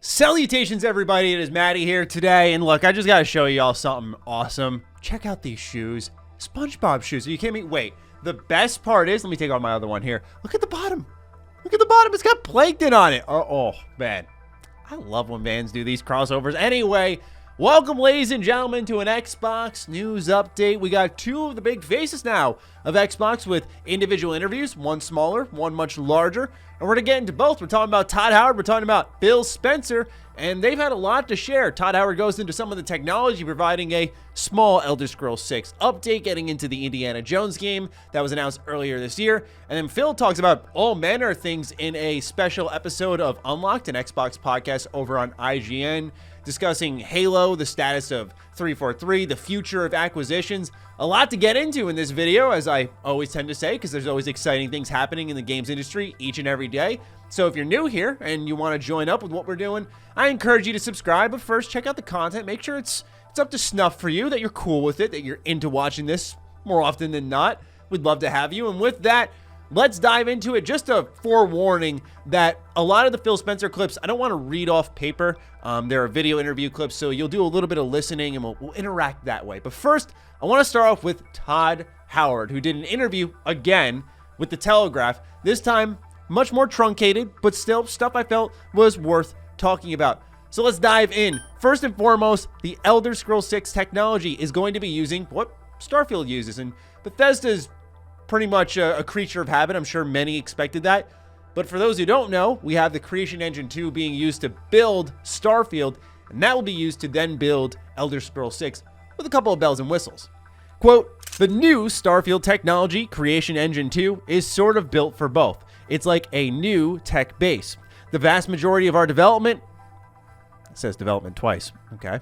Salutations, everybody. It is Maddie here today. And look, I just got to show y'all something awesome. Check out these shoes. SpongeBob shoes. Are you kidding me? Wait, the best part is, let me take out my other one here. Look at the bottom. Look at the bottom. It's got plankton on it. Oh, man. I love when Vans do these crossovers. Anyway, welcome, ladies and gentlemen, to an Xbox news update. We got two of the big faces now of Xbox with individual interviews, one smaller, one much larger. And we're going to get into both. We're talking about Todd Howard, we're talking about Phil Spencer, and they've had a lot to share. Todd Howard goes into some of the technology, providing a small Elder Scrolls 6 update, getting into the Indiana Jones game that was announced earlier this year. And then Phil talks about all manner of things in a special episode of Unlocked, an Xbox podcast over on IGN, discussing Halo, the status of 343, the future of acquisitions. A lot to get into in this video, as I always tend to say, because there's always exciting things happening in the games industry each and every day. So if you're new here and you want to join up with what we're doing, I encourage you to subscribe. But first, check out the content. Make sure it's up to snuff for you, that you're cool with it, that you're into watching this more often than not. We'd love to have you. And with that, let's dive into it. Just a forewarning that a lot of the Phil Spencer clips, I don't want to read off paper. There are video interview clips, so you'll do a little bit of listening and we'll interact that way. But first, I want to start off with Todd Howard, who did an interview again with The Telegraph. This time, much more truncated, but still stuff I felt was worth talking about. So let's dive in. First and foremost, the Elder Scrolls 6 technology is going to be using what Starfield uses. And Bethesda's pretty much a creature of habit. I'm sure many expected that. But for those who don't know, we have the Creation Engine 2 being used to build Starfield, and that will be used to then build Elder Scrolls 6 with a couple of bells and whistles. Quote, the new Starfield technology, Creation Engine 2, is sort of built for both. It's like a new tech base. The vast majority of our development, it says development twice, okay,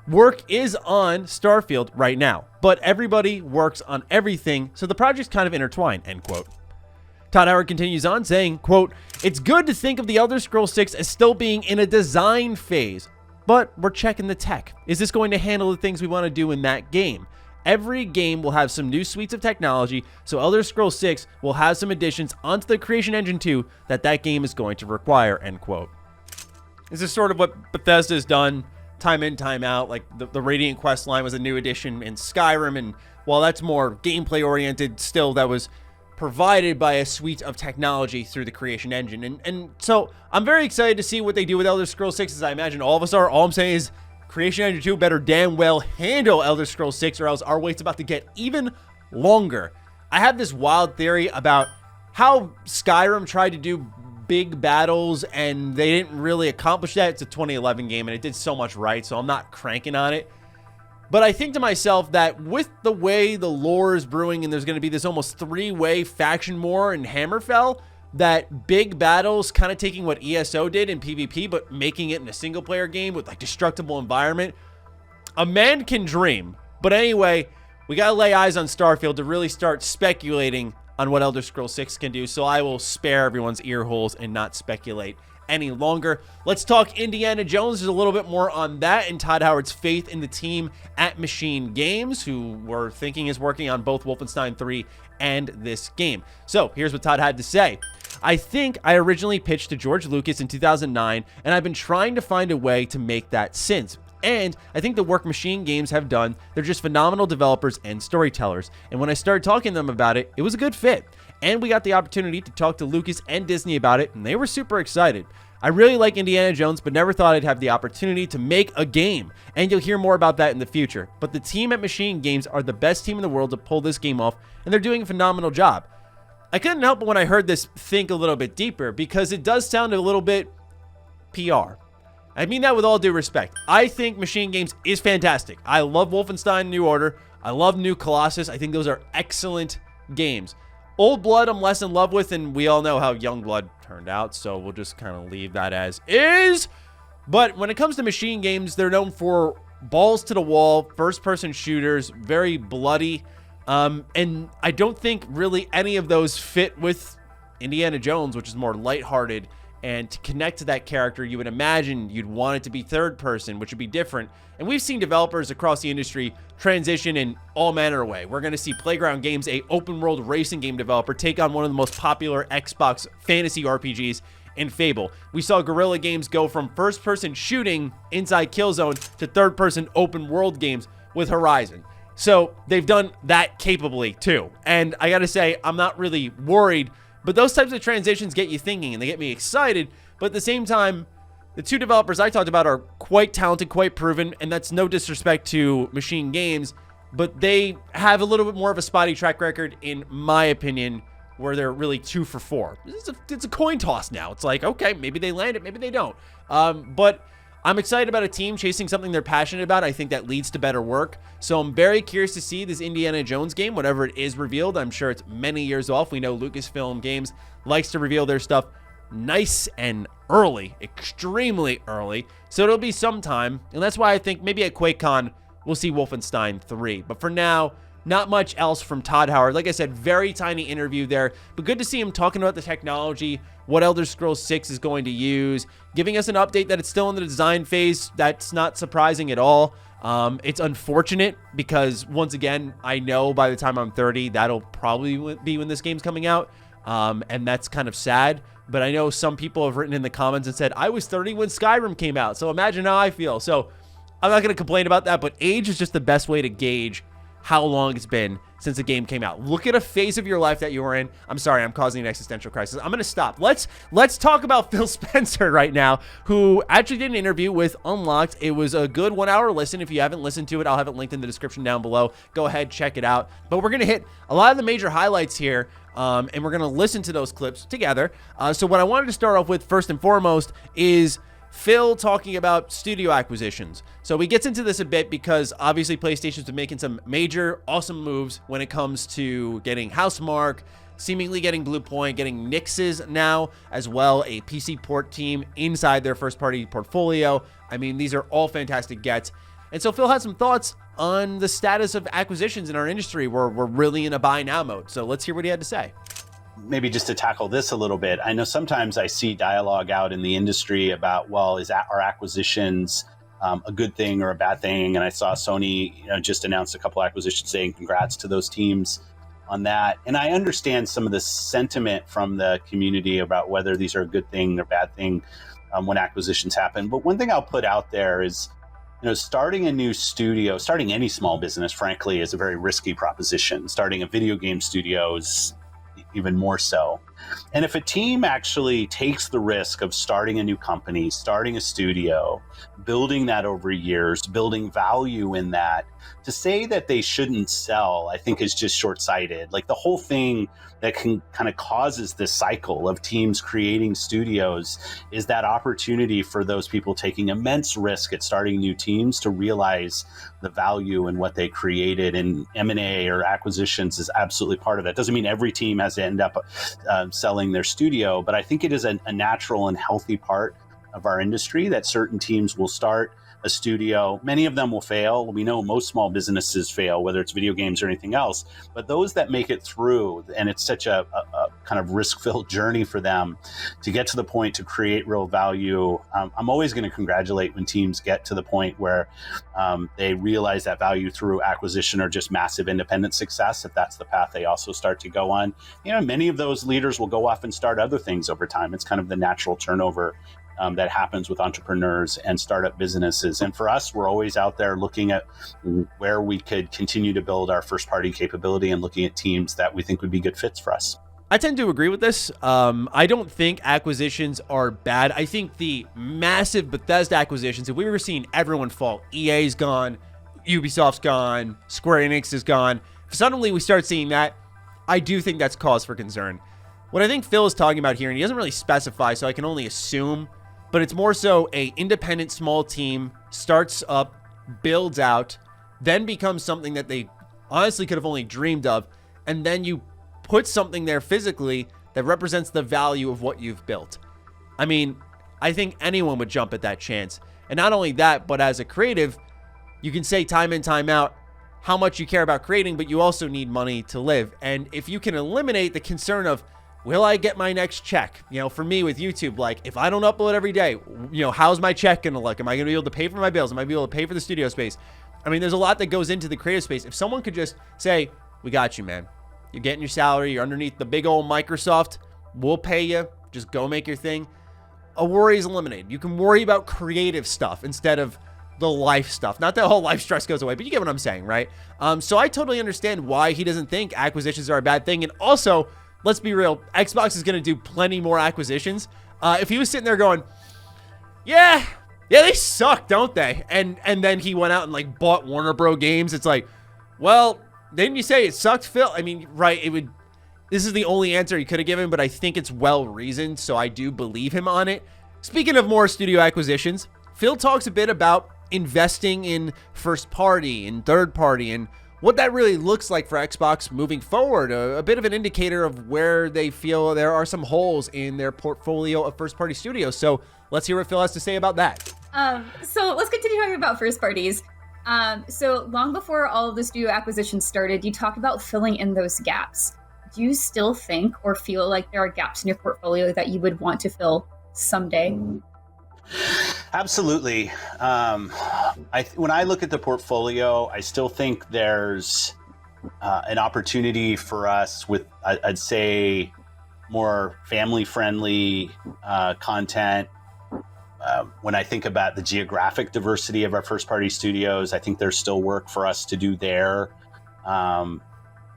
work is on Starfield right now, but everybody works on everything, so the project's kind of intertwined, end quote. Todd Howard continues on saying, quote, it's good to think of the Elder Scrolls 6 as still being in a design phase, but we're checking the tech. Is this going to handle the things we want to do in that game? Every game will have some new suites of technology, so Elder Scrolls 6 will have some additions onto the Creation Engine 2 that game is going to require, end quote. This is sort of what Bethesda has done time in, time out. Like the Radiant Quest line was a new addition in Skyrim, and while that's more gameplay oriented, still that was provided by a suite of technology through the Creation Engine. And so I'm very excited to see what they do with Elder Scrolls 6, as I imagine all of us are. All I'm saying is Creation Engine 2 better damn well handle Elder Scrolls 6, or else our wait's about to get even longer. I have this wild theory about how Skyrim tried to do big battles and they didn't really accomplish that. It's a 2011 game and it did so much right, so I'm not cranking on it. But I think to myself that with the way the lore is brewing and there's going to be this almost three-way faction war in Hammerfell, that big battles kind of taking what ESO did in PvP but making it in a single-player game with like destructible environment. A man can dream. But anyway, we got to lay eyes on Starfield to really start speculating on what Elder Scrolls 6 can do, so I will spare everyone's ear holes and not speculate any longer. Let's talk Indiana Jones. There's a little bit more on that and Todd Howard's faith in the team at Machine Games, who we're thinking is working on both Wolfenstein 3 and this game. So here's what Todd had to say. I think I originally pitched to George Lucas in 2009, and I've been trying to find a way to make that since. And I think the work Machine Games have done, they're just phenomenal developers and storytellers. And when I started talking to them about it, it was a good fit. And we got the opportunity to talk to Lucas and Disney about it, and they were super excited. I really like Indiana Jones, but never thought I'd have the opportunity to make a game. And you'll hear more about that in the future. But the team at Machine Games are the best team in the world to pull this game off, and they're doing a phenomenal job. I couldn't help but when I heard this think a little bit deeper, because it does sound a little bit PR. I mean that with all due respect. I think Machine Games is fantastic. I love Wolfenstein New Order. I love New Colossus. I think those are excellent games. Old Blood I'm less in love with, and we all know how Young Blood turned out, so we'll just kind of leave that as is. But when it comes to Machine Games, they're known for balls to the wall, first-person shooters, very bloody, and I don't think really any of those fit with Indiana Jones, which is more lighthearted. And to connect to that character, you would imagine you'd want it to be third person, which would be different. And we've seen developers across the industry transition in all manner of way. We're going to see Playground Games, a open world racing game developer, take on one of the most popular Xbox fantasy RPGs in Fable. We saw Guerrilla Games go from first-person shooting inside Killzone to third-person open-world games with Horizon. So they've done that capably too. And I gotta say, I'm not really worried, but those types of transitions get you thinking and they get me excited. But at the same time, the two developers I talked about are quite talented, quite proven, and that's no disrespect to Machine Games, but they have a little bit more of a spotty track record, in my opinion, where they're really 2 for 4. It's a coin toss now. It's like, okay, maybe they land it, maybe they don't. But I'm excited about a team chasing something they're passionate about. I think that leads to better work. So I'm very curious to see this Indiana Jones game, whatever it is revealed. I'm sure it's many years off. We know Lucasfilm Games likes to reveal their stuff nice and early, extremely early. So it'll be sometime. And that's why I think maybe at QuakeCon, we'll see Wolfenstein 3. But for now, not much else from Todd Howard. Like I said, very tiny interview there, but good to see him talking about the technology, what Elder Scrolls 6 is going to use, giving us an update that it's still in the design phase. That's not surprising at all. It's unfortunate because, once again, I know by the time I'm 30, that'll probably be when this game's coming out, and that's kind of sad. But I know some people have written in the comments and said, I was 30 when Skyrim came out, so imagine how I feel. So I'm not going to complain about that, but age is just the best way to gauge how long it's been since a game came out. Look at a phase of your life that you were in. I'm sorry, I'm causing an existential crisis. I'm going to stop. Let's talk about Phil Spencer right now, who actually did an interview with Unlocked. It was a good 1-hour listen. If you haven't listened to it, I'll have it linked in the description down below. Go ahead, check it out. But we're going to hit a lot of the major highlights here, and we're going to listen to those clips together. So what I wanted to start off with first and foremost is Phil talking about studio acquisitions. So he gets into this a bit because obviously PlayStation's been making some major awesome moves when it comes to getting Housemarque, seemingly getting Bluepoint, getting Nix's now as well, a PC port team inside their first party portfolio. I mean, these are all fantastic gets. And so Phil had some thoughts on the status of acquisitions in our industry where we're really in a buy now mode. So let's hear what he had to say. Maybe just to tackle this a little bit, I know sometimes I see dialogue out in the industry about, well, are acquisitions a good thing or a bad thing? And I saw Sony just announced a couple acquisitions, saying congrats to those teams on that. And I understand some of the sentiment from the community about whether these are a good thing or bad thing when acquisitions happen. But one thing I'll put out there is, starting a new studio, starting any small business, frankly, is a very risky proposition. Starting a video game studio is even more so. And if a team actually takes the risk of starting a new company, starting a studio, building that over years, building value in that, to say that they shouldn't sell, I think is just short-sighted. Like the whole thing that can kind of causes this cycle of teams creating studios is that opportunity for those people taking immense risk at starting new teams to realize the value in what they created. And M&A or acquisitions is absolutely part of that. Doesn't mean every team has to end up selling their studio, but I think it is a natural and healthy part of our industry that certain teams will start a studio. Many of them will fail. We know most small businesses fail, whether it's video games or anything else. But those that make it through, and it's such a kind of risk-filled journey for them to get to the point to create real value. I'm always going to congratulate when teams get to the point where they realize that value through acquisition or just massive independent success, if that's the path they also start to go on. Many of those leaders will go off and start other things over time. It's kind of the natural turnover that happens with entrepreneurs and startup businesses. And for us, we're always out there looking at where we could continue to build our first party capability and looking at teams that we think would be good fits for us. I tend to agree with this. I don't think acquisitions are bad. I think the massive Bethesda acquisitions, if we were seeing everyone fall, EA's gone, Ubisoft's gone, Square Enix is gone. If suddenly we start seeing that, I do think that's cause for concern. What I think Phil is talking about here, and he doesn't really specify, so I can only assume, but it's more so a independent small team starts up, builds out, then becomes something that they honestly could have only dreamed of, and then you put something there physically that represents the value of what you've built. I mean, I think anyone would jump at that chance. And not only that, but as a creative, you can say time in, time out how much you care about creating, but you also need money to live. And if you can eliminate the concern of, will I get my next check? For me with YouTube, like if I don't upload every day, how's my check going to look? Am I going to be able to pay for my bills? Am I going to be able to pay for the studio space? I mean, there's a lot that goes into the creative space. If someone could just say, we got you, man. You're getting your salary. You're underneath the big old Microsoft. We'll pay you. Just go make your thing. a worry is eliminated. You can worry about creative stuff instead of the life stuff. Not that whole life stress goes away, but you get what I'm saying, right? So I totally understand why he doesn't think acquisitions are a bad thing. And also, let's be real, Xbox is going to do plenty more acquisitions. If he was sitting there going, yeah, they suck, don't they? And then he went out and like bought Warner Bros. Games. It's like, well, didn't you say it sucked, Phil? I mean, right, this is the only answer he could have given, but I think it's well-reasoned, so I do believe him on it. Speaking of more studio acquisitions, Phil talks a bit about investing in first party and third party and what that really looks like for Xbox moving forward, a bit of an indicator of where they feel there are some holes in their portfolio of first party studios. So let's hear what Phil has to say about that. So let's continue talking about first parties. So long before all of the studio acquisitions started, you talked about filling in those gaps. Do you still think or feel like there are gaps in your portfolio that you would want to fill someday? Absolutely. When I look at the portfolio, I still think there's an opportunity for us with, I'd say, more family-friendly content. When I think about the geographic diversity of our first-party studios, I think there's still work for us to do there.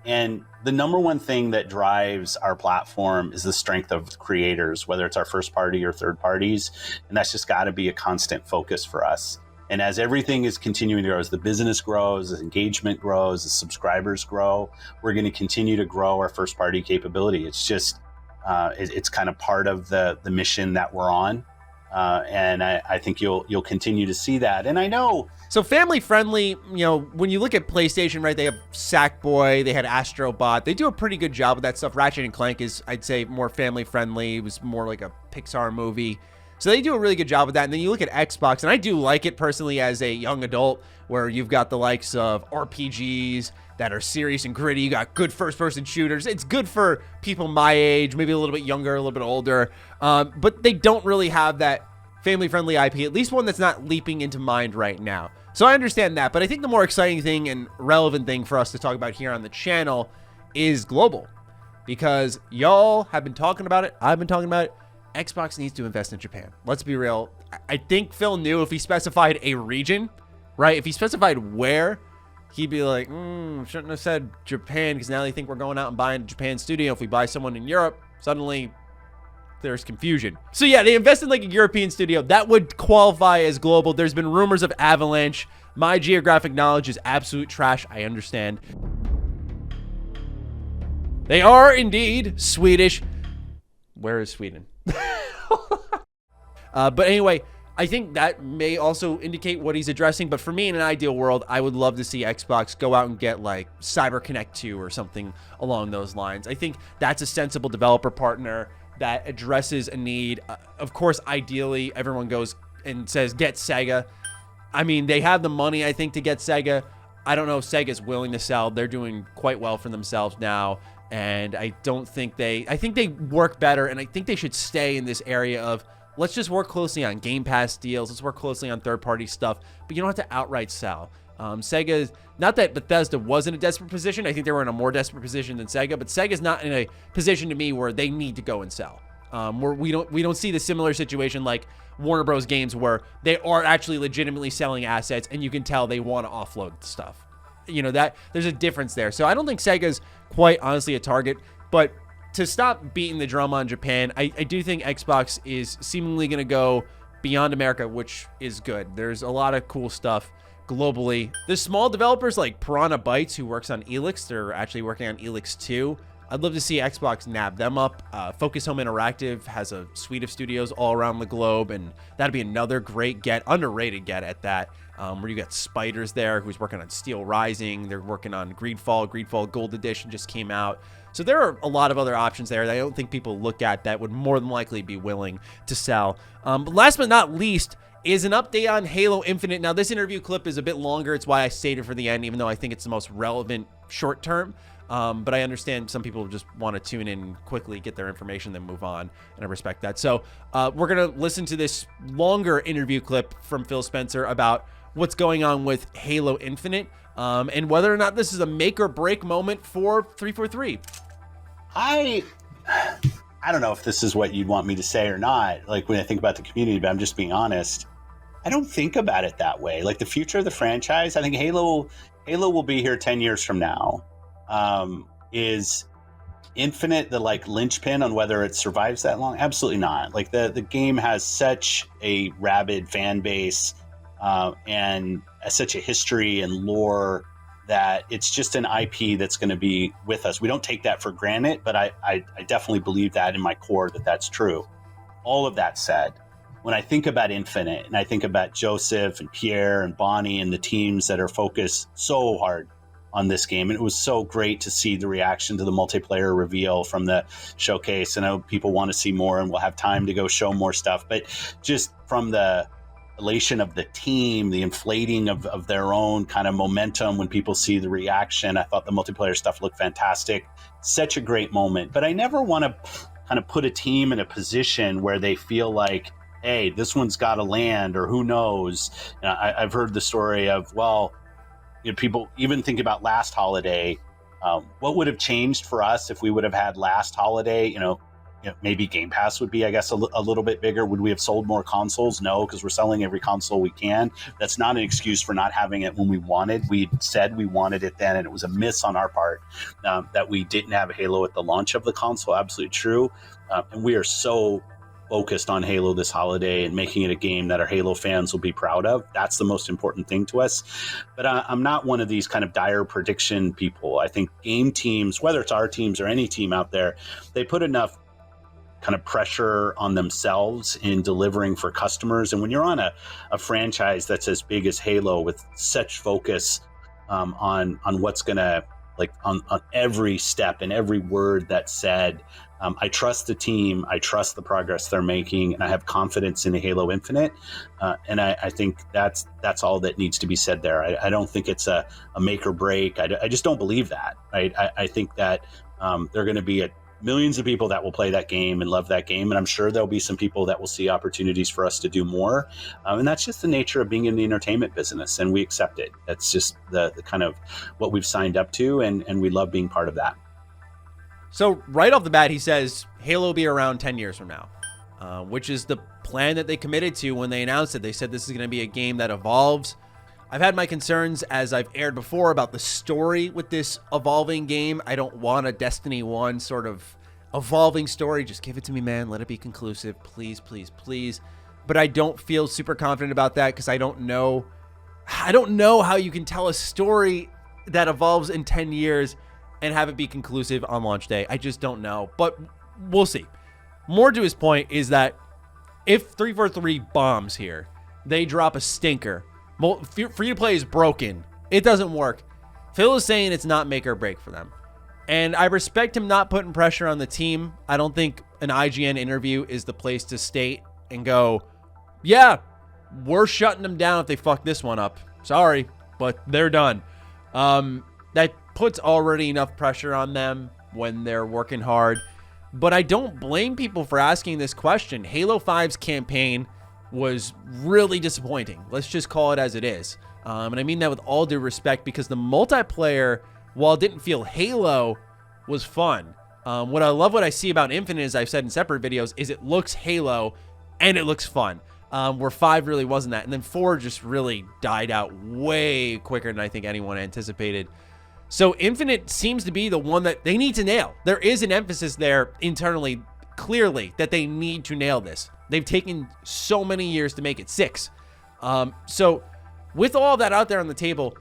And the number one thing that drives our platform is the strength of creators, whether it's our first party or third parties. And that's just got to be a constant focus for us. And as everything is continuing to grow, as the business grows, as engagement grows, as subscribers grow, we're going to continue to grow our first party capability. It's just, it's kind of part of the mission that we're on. And I think you'll continue to see that. And I know. So family friendly, when you look at PlayStation, right, they have Sackboy, they had Astro Bot. They do a pretty good job with that stuff. Ratchet and Clank is, I'd say, more family friendly. It was more like a Pixar movie. So they do a really good job with that. And then you look at Xbox, and I do like it personally as a young adult, where you've got the likes of RPGs that are serious and gritty. You got good first-person shooters. It's good for people my age, maybe a little bit younger, a little bit older. But they don't really have that family-friendly IP, at least one that's not leaping into mind right now. So I understand that, but I think the more exciting thing and relevant thing for us to talk about here on the channel is global. Because y'all have been talking about it, I've been talking about it, Xbox needs to invest in Japan. Let's be real. I think Phil knew if he specified a region, right? If he specified where, he'd be like, shouldn't have said Japan, because now they think we're going out and buying a Japan studio. If we buy someone in Europe, suddenly there's confusion. So yeah, they invested like a European studio. That would qualify as global. There's been rumors of Avalanche. My geographic knowledge is absolute trash. I understand. They are indeed Swedish. Where is Sweden? But anyway, I think that may also indicate what he's addressing. But for me, in an ideal world, I would love to see Xbox go out and get like CyberConnect 2 or something along those lines. I think that's a sensible developer partner that addresses a need. Of course, ideally, everyone goes and says, get Sega. I mean, they have the money, I think, to get Sega. I don't know if Sega's willing to sell. They're doing quite well for themselves now. And I think they work better, and I think they should stay in this area of, let's just work closely on Game Pass deals. Let's work closely on third-party stuff, but you don't have to outright sell. Sega, not that Bethesda was in a desperate position. I think they were in a more desperate position than Sega, but Sega's not in a position to me where they need to go and sell. Where we don't see the similar situation like Warner Bros. Games, where they are actually legitimately selling assets, and you can tell they want to offload stuff. That there's a difference there. So I don't think Sega's quite honestly a target, but to stop beating the drum on Japan, I do think Xbox is seemingly going to go beyond America, which is good. There's a lot of cool stuff globally. There's small developers like Piranha Bytes, who works on Elix. They're actually working on Elix 2. I'd love to see Xbox nab them up. Focus Home Interactive has a suite of studios all around the globe, and that'd be another great get, underrated get at that, where you got Spiders there, who's working on Steel Rising. They're working on Greedfall. Greedfall Gold Edition just came out. So there are a lot of other options there that I don't think people look at that would more than likely be willing to sell. But last but not least is an update on Halo Infinite. Now, this interview clip is a bit longer. It's why I saved it for the end, even though I think it's the most relevant short term. But I understand some people just want to tune in quickly, get their information, then move on, and I respect that. So we're going to listen to this longer interview clip from Phil Spencer about what's going on with Halo Infinite, and whether or not this is a make or break moment for 343. I I don't know if this is what you'd want me to say or not, like when I think about the community, but I'm just being honest. I don't think about it that way. Like the future of the franchise, I think Halo will be here 10 years from now. Is Infinite the like linchpin on whether it survives that long? Absolutely not. Like the game has such a rabid fan base and such a history and lore that it's just an IP that's going to be with us. We don't take that for granted, but I definitely believe that in my core that that's true. All of that said, when I think about Infinite and I think about Joseph and Pierre and Bonnie and the teams that are focused so hard on this game, and it was so great to see the reaction to the multiplayer reveal from the showcase. I know people want to see more and we'll have time to go show more stuff, but just from the elation of the team, the inflating of their own kind of momentum when people see the reaction, I thought the multiplayer stuff looked fantastic. Such a great moment. But I never want to kind of put a team in a position where they feel like, hey, this one's got to land, or who knows. I've heard the story of, well, people even think about last holiday. What would have changed for us if we would have had last holiday? Maybe Game Pass would be, I guess, a little bit bigger. Would we have sold more consoles? No, because we're selling every console we can. That's not an excuse for not having it when we wanted. We said we wanted it then, and it was a miss on our part that we didn't have Halo at the launch of the console. Absolutely true. And we are so focused on Halo this holiday and making it a game that our Halo fans will be proud of. That's the most important thing to us. But I'm not one of these kind of dire prediction people. I think game teams, whether it's our teams or any team out there, they put enough kind of pressure on themselves in delivering for customers. And when you're on a franchise that's as big as Halo with such focus on what's going to, like on every step and every word that's said, I trust the team, I trust the progress they're making, and I have confidence in Halo Infinite. And I think that's all that needs to be said there. I don't think it's a make or break. I just don't believe that. Right? I think that there are going to be millions of people that will play that game and love that game. And I'm sure there'll be some people that will see opportunities for us to do more. And that's just the nature of being in the entertainment business. And we accept it. That's just the kind of what we've signed up to. And we love being part of that. So right off the bat, he says Halo will be around 10 years from now, which is the plan that they committed to when they announced it. They said this is going to be a game that evolves. I've had my concerns, as I've aired before, about the story with this evolving game. I don't want a Destiny 1 sort of evolving story. Just give it to me, man. Let it be conclusive. Please, please, please. But I don't feel super confident about that because I don't know how you can tell a story that evolves in 10 years and have it be conclusive on launch day. I just don't know. But we'll see. More to his point is that if 343 bombs here, they drop a stinker. Free to play is broken. It doesn't work. Phil is saying it's not make or break for them. And I respect him not putting pressure on the team. I don't think an IGN interview is the place to state and go, yeah, we're shutting them down if they fuck this one up. Sorry, but they're done. That puts already enough pressure on them when they're working hard. But I don't blame people for asking this question. Halo 5's campaign was really disappointing. Let's just call it as it is. And I mean that with all due respect, because the multiplayer, while it didn't feel Halo, was fun. What I see about Infinite, as I've said in separate videos, is it looks Halo and it looks fun. Where 5 really wasn't that. And then 4 just really died out way quicker than I think anyone anticipated. So Infinite seems to be the one that they need to nail. There is an emphasis there internally, clearly, that they need to nail this. They've taken so many years to make it 6. So with all that out there on the table,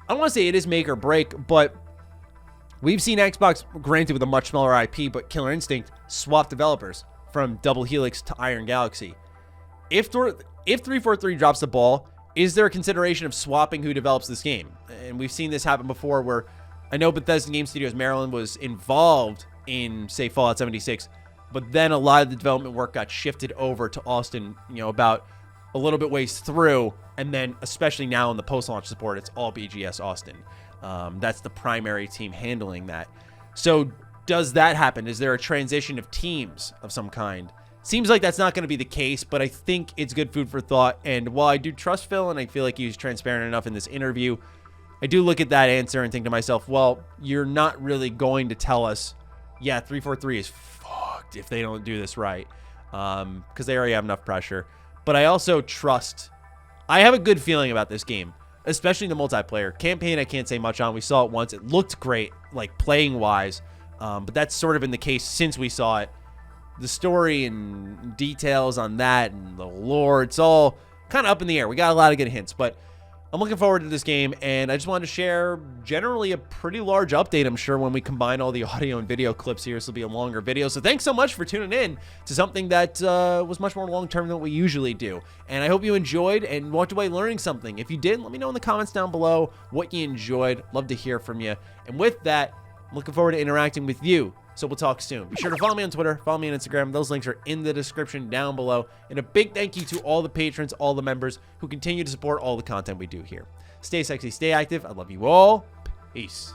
I don't want to say it is make or break, but we've seen Xbox, granted with a much smaller IP, but Killer Instinct, swap developers from Double Helix to Iron Galaxy. If 343 drops the ball, is there a consideration of swapping who develops this game? And we've seen this happen before, where I know Bethesda Game Studios Maryland was involved in, say, Fallout 76, but then a lot of the development work got shifted over to Austin, about a little bit ways through, and then especially now in the post-launch support, it's all BGS Austin. That's the primary team handling that. So does that happen? Is there a transition of teams of some kind? Seems like that's not going to be the case, but I think it's good food for thought. And while I do trust Phil, and I feel like he was transparent enough in this interview, I do look at that answer and think to myself, well, you're not really going to tell us, yeah, 343 is fucked. if they don't do this right, because they already have enough pressure. But I also I have a good feeling about this game, especially the multiplayer. Campaign, I can't say much on. We saw it once. It looked great, like playing-wise, but that's sort of been the case since we saw it. The story and details on that and the lore, it's all kind of up in the air. We got a lot of good hints, but I'm looking forward to this game, and I just wanted to share generally a pretty large update, I'm sure, when we combine all the audio and video clips here. This will be a longer video, so thanks so much for tuning in to something that was much more long-term than what we usually do. And I hope you enjoyed and walked away learning something. If you did, let me know in the comments down below what you enjoyed. Love to hear from you. And with that, I'm looking forward to interacting with you. So we'll talk soon. Be sure to follow me on Twitter, follow me on Instagram. Those links are in the description down below. And a big thank you to all the patrons, all the members who continue to support all the content we do here. Stay sexy, stay active. I love you all. Peace.